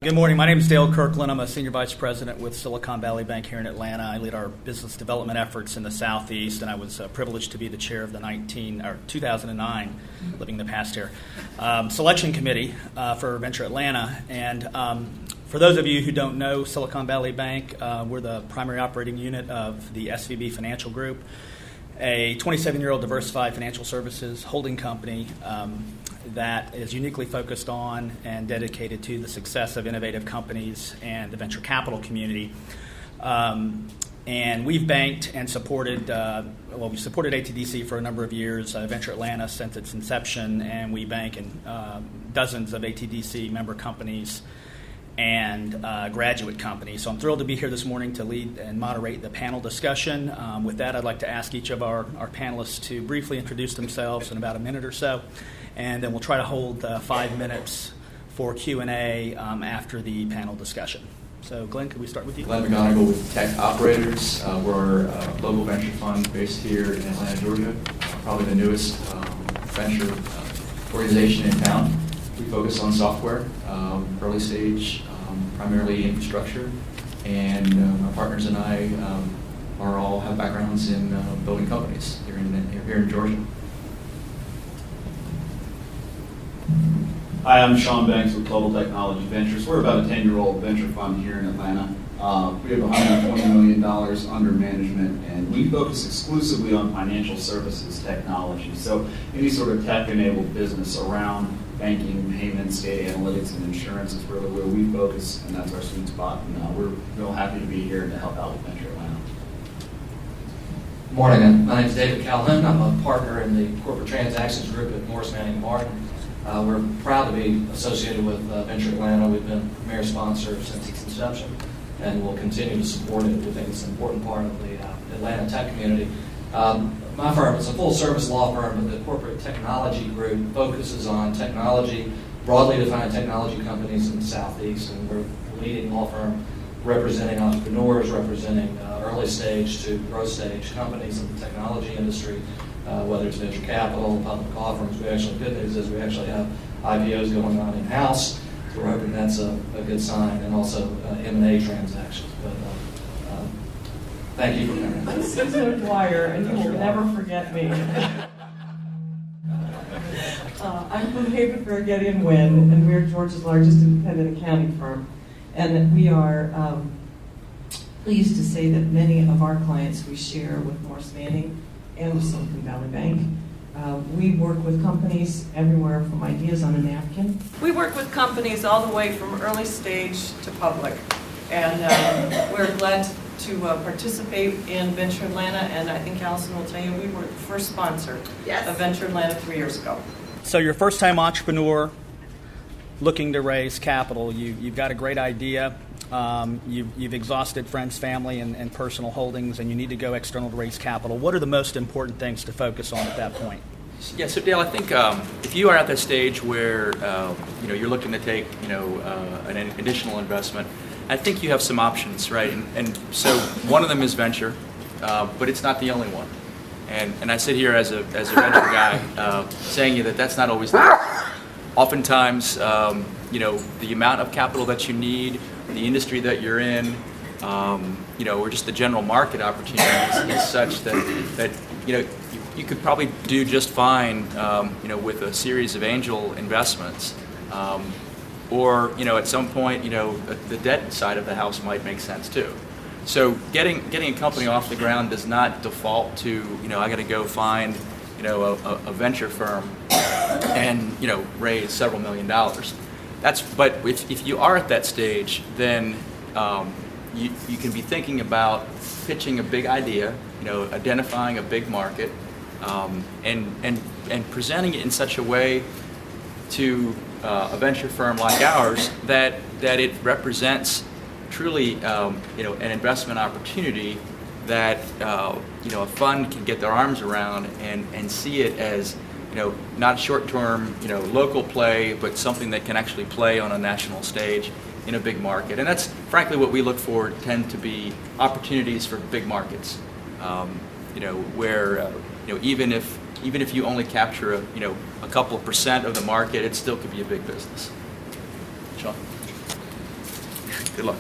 Good morning. My name is Dale Kirkland. I'm a Senior Vice President with Silicon Valley Bank here in Atlanta. I lead our business development efforts in the Southeast, and I was privileged to be the chair of the 2009, living the past here, selection committee for Venture Atlanta. And for those of you who don't know Silicon Valley Bank, we're the primary operating unit of the SVB Financial Group, a 27-year-old diversified financial services holding company that is uniquely focused on and dedicated to the success of innovative companies and the venture capital community. And we've banked and supported, we supported ATDC for a number of years, Venture Atlanta since its inception, and we bank in dozens of ATDC member companies and graduate companies. So I'm thrilled to be here this morning to lead and moderate the panel discussion. With that, I'd like to ask each of our panelists to briefly introduce themselves in about a minute or so, and then we'll try to hold 5 minutes for Q&A after the panel discussion. So Glenn, could we start with you? Glenn McGonigal with Tech Operators. We're a global venture fund based here in Atlanta, Georgia, probably the newest venture organization in town. We focus on software, early stage, primarily infrastructure, and my partners and I all have backgrounds in building companies here in Georgia. Hi, I'm Sean Banks with Global Technology Ventures. We're about a 10-year-old venture fund here in Atlanta. We have $120 million under management, and we focus exclusively on financial services technology. So any sort of tech-enabled business around banking, payments, data analytics, and insurance is really where we focus, and that's our sweet spot. And we're real happy to be here to help out with Venture Atlanta. Good morning. My name is David Calhoun. I'm a partner in the corporate transactions group at Morris Manning Martin. We're proud to be associated with Venture Atlanta. We've been a premier sponsor since its inception, and we'll continue to support it. We think it's an important part of the Atlanta tech community. My firm is a full-service law firm, but the corporate technology group focuses on technology, broadly defined technology companies in the Southeast, and we're a leading law firm representing entrepreneurs, representing early stage to growth stage companies in the technology industry, whether it's venture capital, public offerings. Good news is we actually have IPOs going on in-house, so we're hoping that's a good sign, and also M&A transactions. But thank you for coming. I'm Susan Dwyer, and you will never forget me. I'm from Havenburg, Getty & Wynn, and we're Georgia's largest independent accounting firm. And we are pleased to say that many of our clients we share with Morris Manning and with Silicon Valley Bank. We work with companies everywhere from ideas on a napkin. We work with companies all the way from early stage to public. And we're glad to participate in Venture Atlanta, and I think Allison will tell you we were the first sponsor of Venture Atlanta 3 years ago. So you're a first-time entrepreneur looking to raise capital. You've got a great idea. You've exhausted friends, family, and personal holdings, and you need to go external to raise capital. What are the most important things to focus on at that point? Yeah, so Dale, I think if you are at that stage where you're looking to take an additional investment, I think you have some options, right? And so one of them is venture, but it's not the only one. And I sit here as a venture guy saying that's not always the case. Oftentimes, the amount of capital that you need, the industry that you're in, or just the general market opportunity is such that you could probably do just fine, with a series of angel investments, or at some point, the debt side of the house might make sense too. So getting a company off the ground does not default to I got to go find a venture firm and raise several $1 million. But if you are at that stage, then you can be thinking about pitching a big idea, identifying a big market, and presenting it in such a way to a venture firm like ours that it represents truly an investment opportunity that a fund can get their arms around and see it as not short-term, local play, but something that can actually play on a national stage in a big market. And that's frankly what we look for tend to be opportunities for big markets, where even if you only capture a couple of % of the market, it still could be a big business. Sean? Good luck.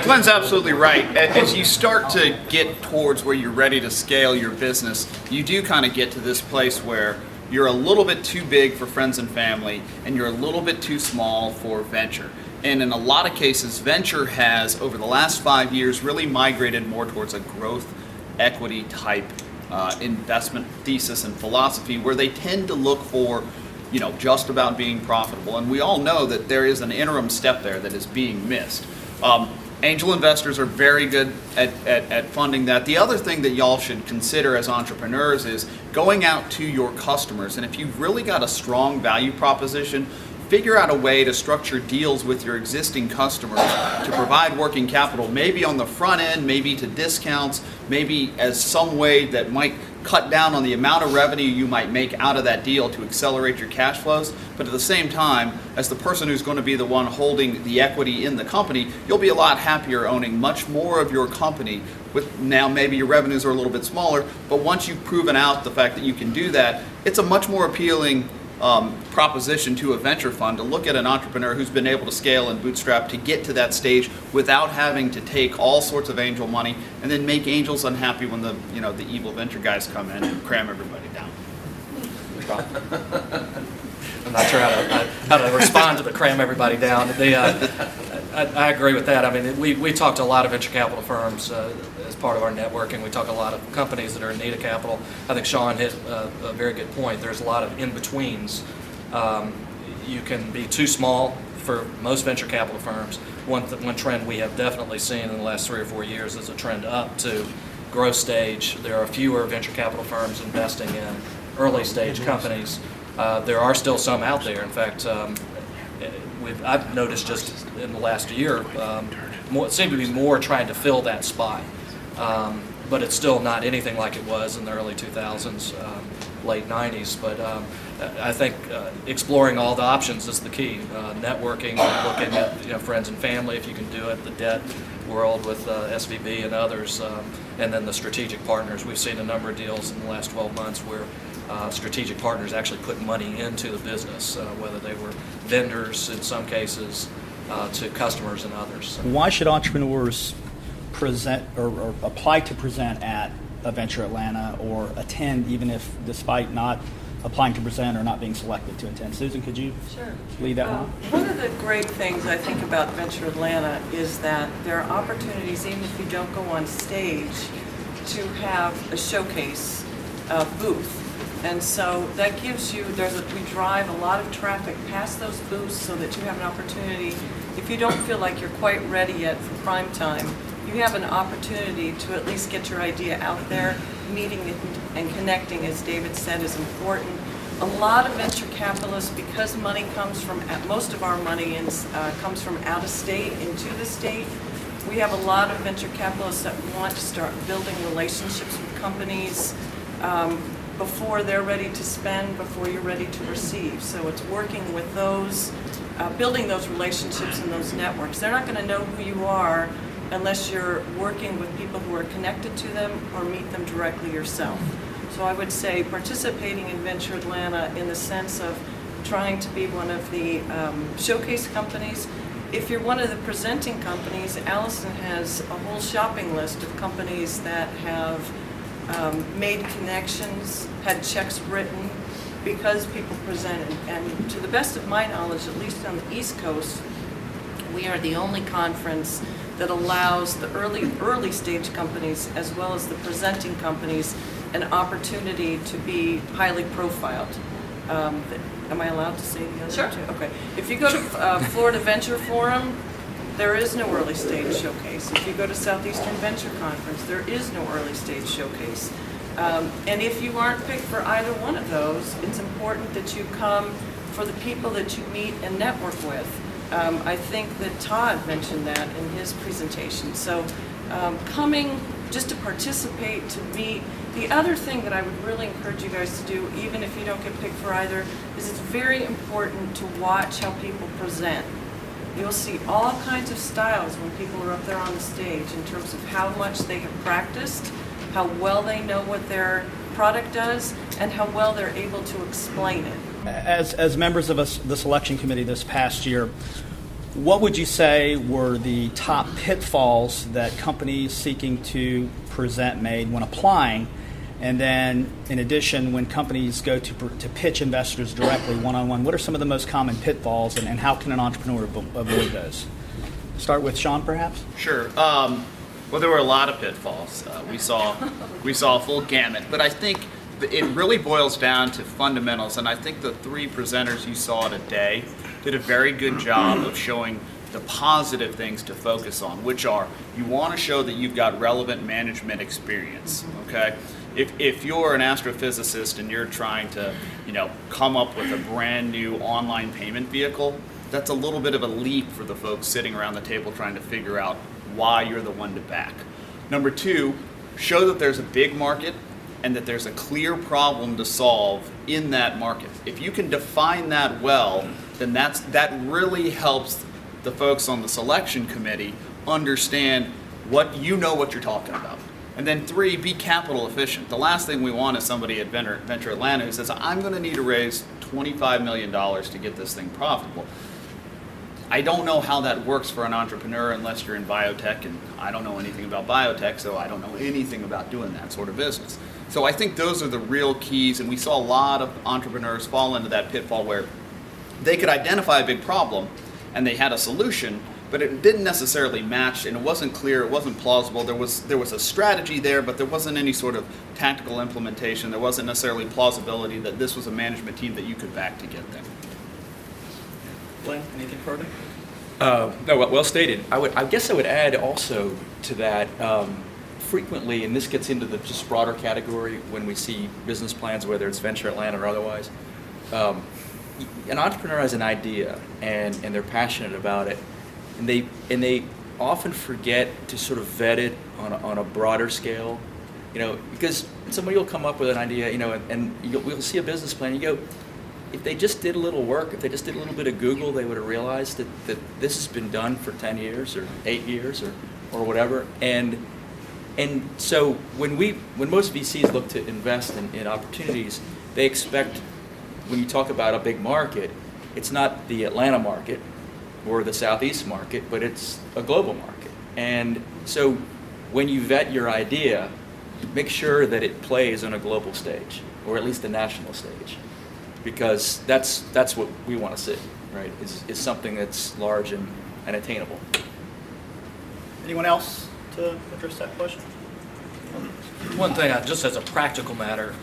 Glenn's absolutely right. As you start to get towards where you're ready to scale your business, you do kind of get to this place where you're a little bit too big for friends and family, and you're a little bit too small for venture. And in a lot of cases, venture has, over the last 5 years, really migrated more towards a growth equity type investment thesis and philosophy, where they tend to look for, just about being profitable. And we all know that there is an interim step there that is being missed. Angel investors are very good at funding that. The other thing that y'all should consider as entrepreneurs is going out to your customers. And if you've really got a strong value proposition, figure out a way to structure deals with your existing customers to provide working capital, maybe on the front end, maybe to discounts, maybe as some way that might cut down on the amount of revenue you might make out of that deal to accelerate your cash flows. But at the same time, as the person who's going to be the one holding the equity in the company, you'll be a lot happier owning much more of your company. With now maybe your revenues are a little bit smaller, but once you've proven out the fact that you can do that, it's a much more appealing proposition to a venture fund to look at an entrepreneur who's been able to scale and bootstrap to get to that stage without having to take all sorts of angel money and then make angels unhappy when the evil venture guys come in and cram everybody down. I'm not sure how to respond to the cram everybody down. I agree with that. I mean, we talk to a lot of venture capital firms as part of our networking. We talk to a lot of companies that are in need of capital. I think Sean hit a very good point. There's a lot of in-betweens. You can be too small for most venture capital firms. One trend we have definitely seen in the last 3 or 4 years is a trend up to growth stage. There are fewer venture capital firms investing in early stage companies. There are still some out there. In fact, I've noticed just in the last year, it seemed to be more trying to fill that spot. But it's still not anything like it was in the early 2000s, late 90s. But I think exploring all the options is the key. Networking, looking at friends and family if you can do it, the debt world with SVB and others, and then the strategic partners. We've seen a number of deals in the last 12 months where strategic partners actually put money into the business, whether they were vendors in some cases to customers and others. Why should entrepreneurs present or apply to present at a Venture Atlanta or attend, even if despite not applying to present or not being selected to attend? Susan, could you lead that one? One of the great things I think about Venture Atlanta is that there are opportunities, even if you don't go on stage, to have a showcase booth. And so that gives you, we drive a lot of traffic past those booths so that you have an opportunity. If you don't feel like you're quite ready yet for prime time, you have an opportunity to at least get your idea out there. Meeting and connecting, as David said, is important. A lot of venture capitalists, because money comes from, most of our money comes from out of state into the state, we have a lot of venture capitalists that want to start building relationships with companies before they're ready to spend, before you're ready to receive. So it's working with those, building those relationships and those networks. They're not going to know who you are unless you're working with people who are connected to them or meet them directly yourself. So I would say participating in Venture Atlanta in the sense of trying to be one of the showcase companies. If you're one of the presenting companies, Allison has a whole shopping list of companies that have made connections, had checks written because people presented. And to the best of my knowledge, at least on the East Coast, we are the only conference that allows the early stage companies as well as the presenting companies an opportunity to be highly profiled. Am I allowed to say the other Sure. two? Okay. If you go to Florida Venture Forum, there is no early stage showcase. If you go to Southeastern Venture Conference, there is no early stage showcase. And if you aren't picked for either one of those, it's important that you come for the people that you meet and network with. I think that Todd mentioned that in his presentation. So coming just to participate, to meet. The other thing that I would really encourage you guys to do, even if you don't get picked for either, is it's very important to watch how people present. You'll see all kinds of styles when people are up there on the stage in terms of how much they have practiced, how well they know what they're product does and how well they're able to explain it. As members of the selection committee this past year, what would you say were the top pitfalls that companies seeking to present made when applying? And then, in addition, when companies go to pitch investors directly one-on-one, what are some of the most common pitfalls, and how can an entrepreneur avoid those? Start with Sean, perhaps? Sure. Well, there were a lot of pitfalls. We saw a full gamut, but I think it really boils down to fundamentals, and I think the three presenters you saw today did a very good job of showing the positive things to focus on, which are you want to show that you've got relevant management experience. Okay, if you're an astrophysicist and you're trying to come up with a brand new online payment vehicle, that's a little bit of a leap for the folks sitting around the table trying to figure out why you're the one to back. Number two, show that there's a big market and that there's a clear problem to solve in that market. If you can define that well, then that really helps the folks on the selection committee understand what you're talking about. And then three, be capital efficient. The last thing we want is somebody at Venture Atlanta who says, I'm going to need to raise $25 million to get this thing profitable. I don't know how that works for an entrepreneur unless you're in biotech, and I don't know anything about biotech, so I don't know anything about doing that sort of business. So I think those are the real keys, and we saw a lot of entrepreneurs fall into that pitfall where they could identify a big problem and they had a solution, but it didn't necessarily match, and it wasn't clear, it wasn't plausible. There was a strategy there, but there wasn't any sort of tactical implementation. There wasn't necessarily plausibility that this was a management team that you could back to get there. Glenn, anything further? No, well stated. I guess I would add also to that, frequently, and this gets into the just broader category when we see business plans, whether it's Venture Atlanta or otherwise, an entrepreneur has an idea and they're passionate about it, and they often forget to sort of vet it on a broader scale, because somebody will come up with an idea, and we'll see a business plan, you go, if they just did a little work, if they just did a little bit of Google, they would have realized that this has been done for 10 years or 8 years or whatever. And so when most VCs look to invest in opportunities, they expect, when you talk about a big market, it's not the Atlanta market or the Southeast market, but it's a global market. And so when you vet your idea, make sure that it plays on a global stage, or at least a national stage. Because that's what we want to see, right? Is something that's large and attainable. Anyone else to address that question? One thing, just as a practical matter,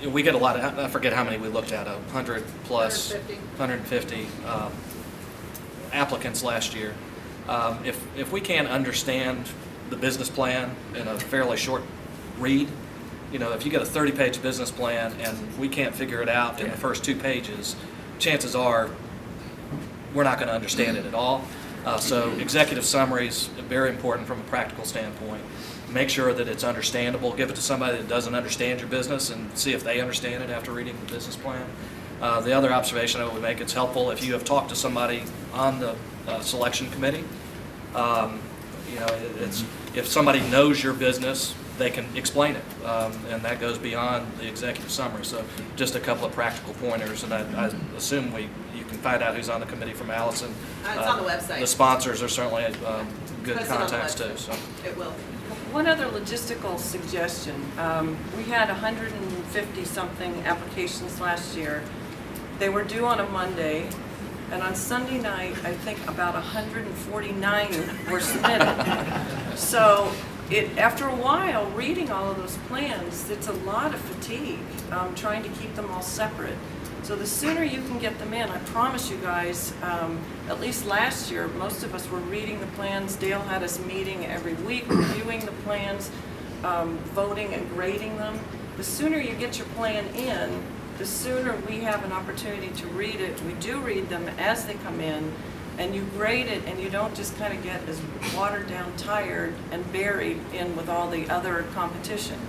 we get a lot of, I forget how many we looked at, 100 plus, 150 applicants last year. If we can't understand the business plan in a fairly short read, if you get a 30-page business plan and we can't figure it out in the first 2 pages, chances are we're not going to understand it at all. So executive summaries are very important from a practical standpoint. Make sure that it's understandable. Give it to somebody that doesn't understand your business and see if they understand it after reading the business plan. The other observation I would make, it's helpful if you have talked to somebody on the selection committee. If somebody knows your business, they can explain it, and that goes beyond the executive summary. So just a couple of practical pointers, and I assume you can find out who's on the committee from Allison. It's on the website. The sponsors are certainly good Post it on the contacts too. website. So. It will. One other logistical suggestion. We had 150-something applications last year. They were due on a Monday, and on Sunday night, I think about 149 were submitted. So after a while, reading all of those plans, it's a lot of fatigue trying to keep them all separate. So the sooner you can get them in, I promise you guys, at least last year, most of us were reading the plans. Dale had us meeting every week, reviewing the plans, voting and grading them. The sooner you get your plan in, the sooner we have an opportunity to read it. We do read them as they come in, and you grade it, and you don't just kind of get as watered down, tired, and buried in with all the other competition.